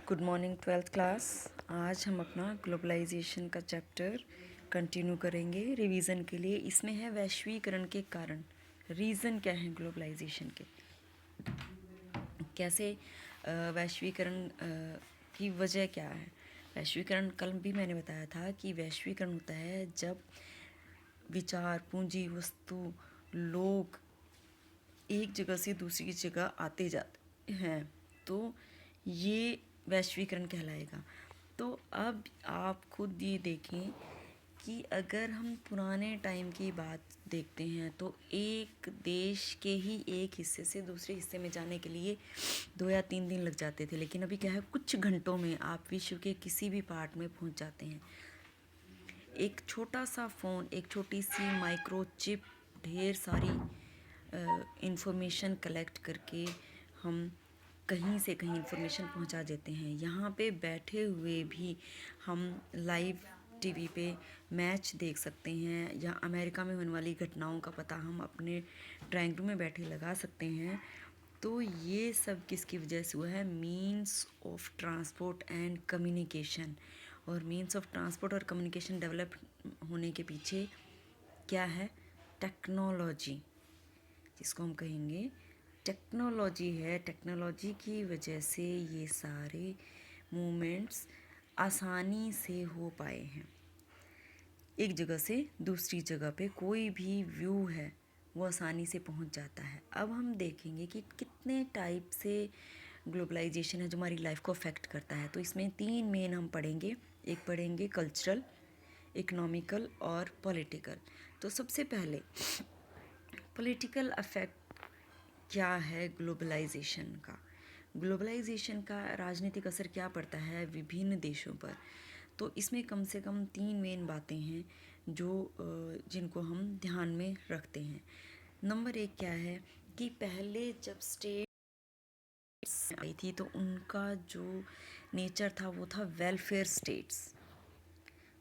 Good morning twelfth class. आज हम अपना ग्लोबलाइजेशन का चैप्टर कंटिन्यू करेंगे रिवीजन के लिए। इसमें है वैश्वीकरण के कारण, रीज़न क्या है ग्लोबलाइजेशन के, कैसे वैश्वीकरण की वजह क्या है। वैश्वीकरण कल भी मैंने बताया था कि वैश्वीकरण होता है जब विचार, पूंजी, वस्तु, लोग एक जगह से दूसरी जगह आते जाते हैं, तो ये वैश्वीकरण कहलाएगा। तो अब आप खुद ये देखें कि अगर हम पुराने टाइम की बात देखते हैं तो एक देश के ही एक हिस्से से दूसरे हिस्से में जाने के लिए 2 या 3 दिन लग जाते थे, लेकिन अभी क्या है, कुछ घंटों में आप विश्व के किसी भी पार्ट में पहुंच जाते हैं। एक छोटा सा फ़ोन, एक छोटी सी माइक्रोचिप, ढेर सारी इंफॉर्मेशन कलेक्ट करके हम कहीं से कहीं इंफॉर्मेशन पहुंचा देते हैं। यहाँ पे बैठे हुए भी हम लाइव टीवी पे मैच देख सकते हैं, या अमेरिका में होने वाली घटनाओं का पता हम अपने ड्राइंग रूम में बैठे लगा सकते हैं। तो ये सब किसकी वजह से हुआ है? Means of transport and communication. और मीन्स ऑफ ट्रांसपोर्ट और कम्युनिकेशन डेवलप होने के पीछे क्या है? टेक्नोलॉजी, जिसको हम कहेंगे टेक्नोलॉजी है। टेक्नोलॉजी की वजह से ये सारे मूवमेंट्स आसानी से हो पाए हैं। एक जगह से दूसरी जगह पे कोई भी व्यू है वो आसानी से पहुंच जाता है। अब हम देखेंगे कि कितने टाइप से ग्लोबलाइजेशन है जो हमारी लाइफ को अफेक्ट करता है। तो इसमें 3 मेन हम पढ़ेंगे। एक पढ़ेंगे कल्चरल, इकोनॉमिकल और पॉलिटिकल। तो सबसे पहले पॉलिटिकल अफेक्ट क्या है ग्लोबलाइजेशन का। ग्लोबलाइजेशन का राजनीतिक असर क्या पड़ता है विभिन्न देशों पर। तो इसमें कम से कम 3 मेन बातें हैं जो जिनको हम ध्यान में रखते हैं। नंबर 1 क्या है कि पहले जब स्टेट्स आई थी तो उनका जो नेचर था वो था वेलफेयर स्टेट्स।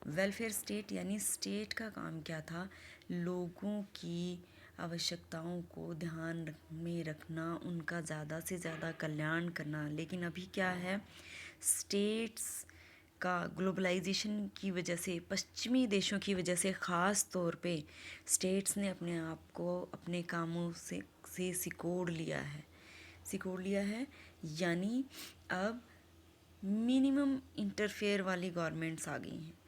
वेलफेयर स्टेट यानी स्टेट का काम क्या था? लोगों की आवश्यकताओं को ध्यान में रखना, उनका ज़्यादा से ज़्यादा कल्याण करना। लेकिन अभी क्या है, स्टेट्स का ग्लोबलाइजेशन की वजह से, पश्चिमी देशों की वजह से ख़ास तौर पे स्टेट्स ने अपने आप को अपने कामों से सिकोड़ लिया है। यानी अब मिनिमम इंटरफेयर वाली गवर्नमेंट्स आ गई हैं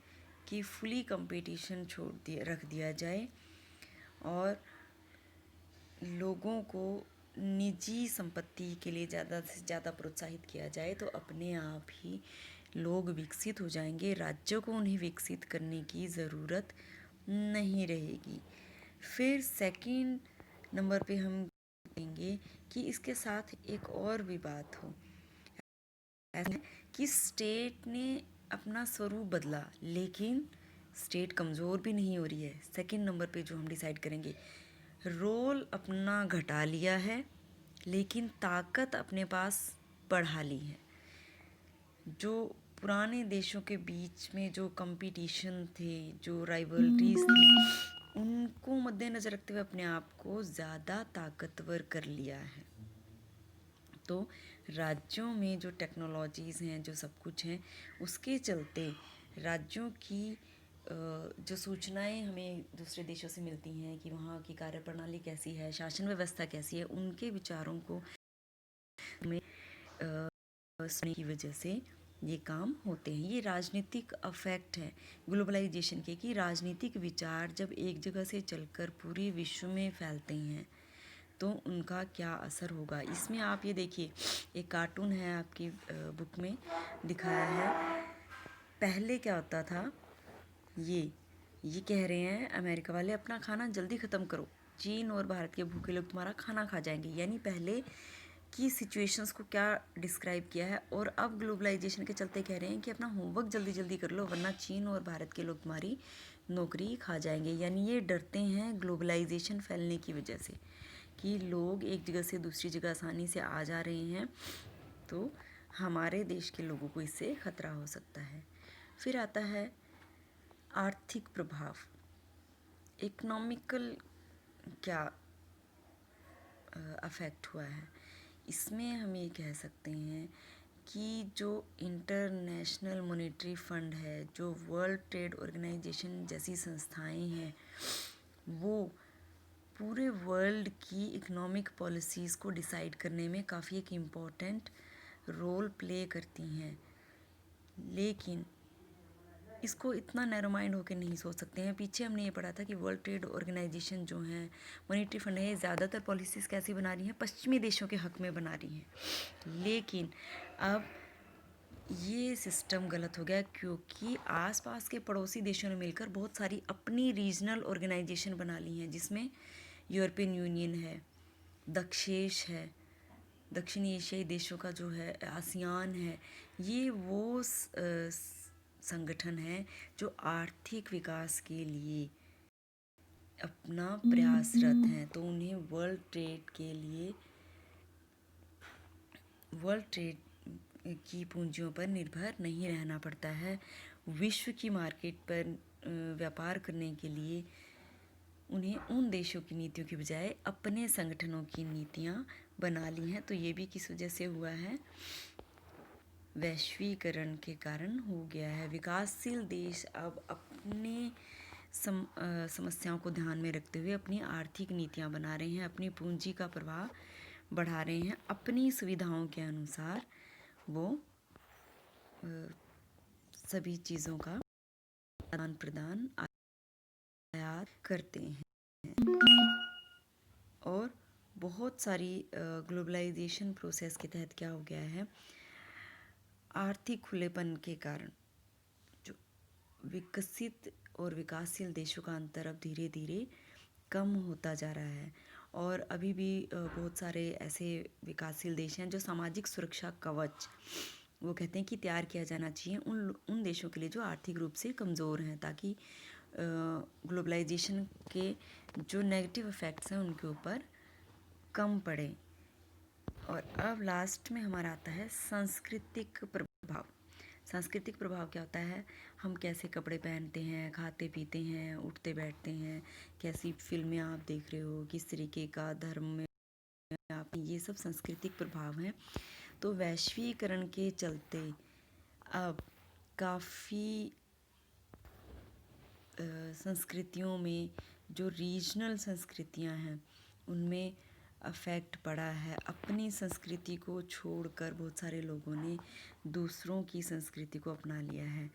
कि फुली कंपटीशन रख दिया जाए और लोगों को निजी संपत्ति के लिए ज़्यादा से ज़्यादा प्रोत्साहित किया जाए, तो अपने आप ही लोग विकसित हो जाएंगे। राज्यों को उन्हें विकसित करने की ज़रूरत नहीं रहेगी। फिर सेकंड नंबर पे हम देखेंगे कि इसके साथ एक और भी बात हो, ऐसा कि स्टेट ने अपना स्वरूप बदला लेकिन स्टेट कमज़ोर भी नहीं हो रही है। सेकंड नंबर पे जो हम डिसाइड करेंगे, रोल अपना घटा लिया है लेकिन ताकत अपने पास बढ़ा ली है। जो पुराने देशों के बीच में जो कंपटीशन थे, जो राइवलरीज थी, उनको मद्देनज़र रखते हुए अपने आप को ज़्यादा ताकतवर कर लिया है। तो राज्यों में जो टेक्नोलॉजीज़ हैं, जो सब कुछ हैं, उसके चलते राज्यों की जो सूचनाएं हमें दूसरे देशों से मिलती हैं कि वहाँ की कार्यप्रणाली कैसी है, शासन व्यवस्था कैसी है, उनके विचारों को हमें सुनने की वजह से ये काम होते हैं। ये राजनीतिक अफेक्ट है ग्लोबलाइजेशन के, कि राजनीतिक विचार जब एक जगह से चलकर पूरे विश्व में फैलते हैं तो उनका क्या असर होगा। इसमें आप ये देखिए, एक कार्टून है आपकी बुक में दिखाया है। पहले क्या होता था, ये कह रहे हैं अमेरिका वाले, अपना खाना जल्दी ख़त्म करो, चीन और भारत के भूखे लोग तुम्हारा खाना खा जाएंगे। यानी पहले की सिचुएशंस को क्या डिस्क्राइब किया है। और अब ग्लोबलाइजेशन के चलते कह रहे हैं कि अपना होमवर्क जल्दी जल्दी कर लो वरना चीन और भारत के लोग तुम्हारी नौकरी खा जाएंगे। यानी ये डरते हैं ग्लोबलाइजेशन फैलने की वजह से कि लोग एक जगह से दूसरी जगह आसानी से आ जा रहे हैं, तो हमारे देश के लोगों को इससे ख़तरा हो सकता है। फिर आता है आर्थिक प्रभाव, इकोनॉमिकल क्या अफेक्ट हुआ है। इसमें हम ये कह सकते हैं कि जो इंटरनेशनल मॉनेटरी फंड है, जो वर्ल्ड ट्रेड ऑर्गेनाइजेशन जैसी संस्थाएं हैं, वो पूरे वर्ल्ड की इकोनॉमिक पॉलिसीज़ को डिसाइड करने में काफ़ी एक इम्पॉर्टेंट रोल प्ले करती हैं। लेकिन इसको इतना नैरो माइंड होकर नहीं सोच सकते हैं। पीछे हमने ये पढ़ा था कि वर्ल्ड ट्रेड ऑर्गेनाइजेशन जो है, मॉनेटरी फंड है, ज़्यादातर पॉलिसीज़ कैसी बना रही हैं, पश्चिमी देशों के हक़ में बना रही हैं। लेकिन अब ये सिस्टम गलत हो गया, क्योंकि आसपास के पड़ोसी देशों ने मिलकर बहुत सारी अपनी रीजनल ऑर्गेनाइजेशन बना ली हैं, जिसमें यूरोपियन यूनियन है, दक्षेश है, दक्षिणी एशियाई देशों का जो है आसियान है। ये वो संगठन है जो आर्थिक विकास के लिए अपना प्रयासरत हैं। तो उन्हें वर्ल्ड ट्रेड की पूंजियों पर निर्भर नहीं रहना पड़ता है। विश्व की मार्केट पर व्यापार करने के लिए उन्हें उन देशों की नीतियों की बजाय अपने संगठनों की नीतियाँ बना ली हैं। तो ये भी किस वजह से हुआ है? वैश्वीकरण के कारण हो गया है। विकासशील देश अब अपने समस्याओं को ध्यान में रखते हुए अपनी आर्थिक नीतियाँ बना रहे हैं, अपनी पूंजी का प्रवाह बढ़ा रहे हैं, अपनी सुविधाओं के अनुसार वो सभी चीज़ों का आदान प्रदान आयात करते हैं। और बहुत सारी ग्लोबलाइजेशन प्रोसेस के तहत क्या हो गया है, आर्थिक खुलेपन के कारण जो विकसित और विकासशील देशों का अंतर अब धीरे धीरे कम होता जा रहा है। और अभी भी बहुत सारे ऐसे विकासशील देश हैं जो सामाजिक सुरक्षा कवच वो कहते हैं कि तैयार किया जाना चाहिए उन देशों के लिए जो आर्थिक रूप से कमज़ोर हैं, ताकि ग्लोबलाइजेशन के जो नेगेटिव इफ़ेक्ट्स हैं उनके ऊपर कम पड़े। और अब लास्ट में हमारा आता है सांस्कृतिक प्रभाव। सांस्कृतिक प्रभाव क्या होता है? हम कैसे कपड़े पहनते हैं, खाते पीते हैं, उठते बैठते हैं, कैसी फिल्में आप देख रहे हो, किस तरीके का धर्म में आप, ये सब सांस्कृतिक प्रभाव हैं। तो वैश्वीकरण के चलते अब काफ़ी संस्कृतियों में जो रीजनल संस्कृतियां हैं उनमें अफेक्ट पड़ा है। अपनी संस्कृति को छोड़कर बहुत सारे लोगों ने दूसरों की संस्कृति को अपना लिया है।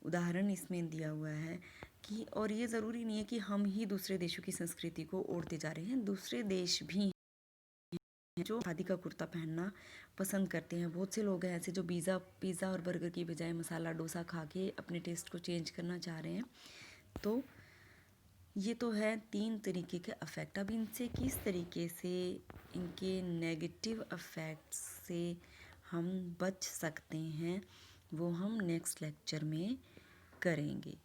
उदाहरण इसमें दिया हुआ है कि, और ये ज़रूरी नहीं है कि हम ही दूसरे देशों की संस्कृति को ओढ़ते जा रहे हैं, दूसरे देश भी हैं जो खादी का कुर्ता पहनना पसंद करते हैं। बहुत से लोग हैं ऐसे जो पिज़्ज़ा और बर्गर की बजाय मसाला डोसा खा के अपने टेस्ट को चेंज करना चाह रहे हैं। तो ये तो है 3 तरीके के अफेक्ट। अब इनसे किस तरीके से, इनके नेगेटिव अफेक्ट्स से हम बच सकते हैं, वो हम नेक्स्ट लेक्चर में करेंगे।